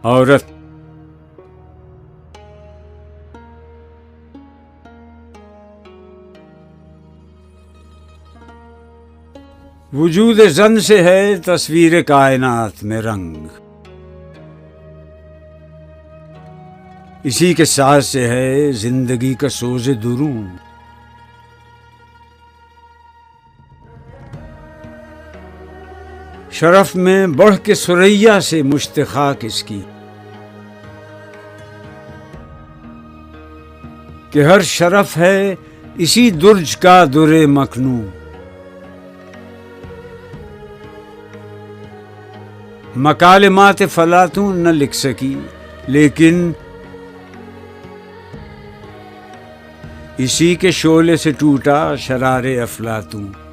औरत। वजूद-ए-ज़न से है तस्वीर-ए-कायनात में रंग, इसी के साज से है जिंदगी का सोज़-ए-दारुन। शरफ में बढ़ के सुरैया से मुश्त-ए-खाक इसकी, कि हर शरफ है इसी दुर्ज का दुर-ए-मकनून। मकालमात फलातूं न लिख सकी, लेकिन इसी के शोले से टूटा शरारे अफलातूं।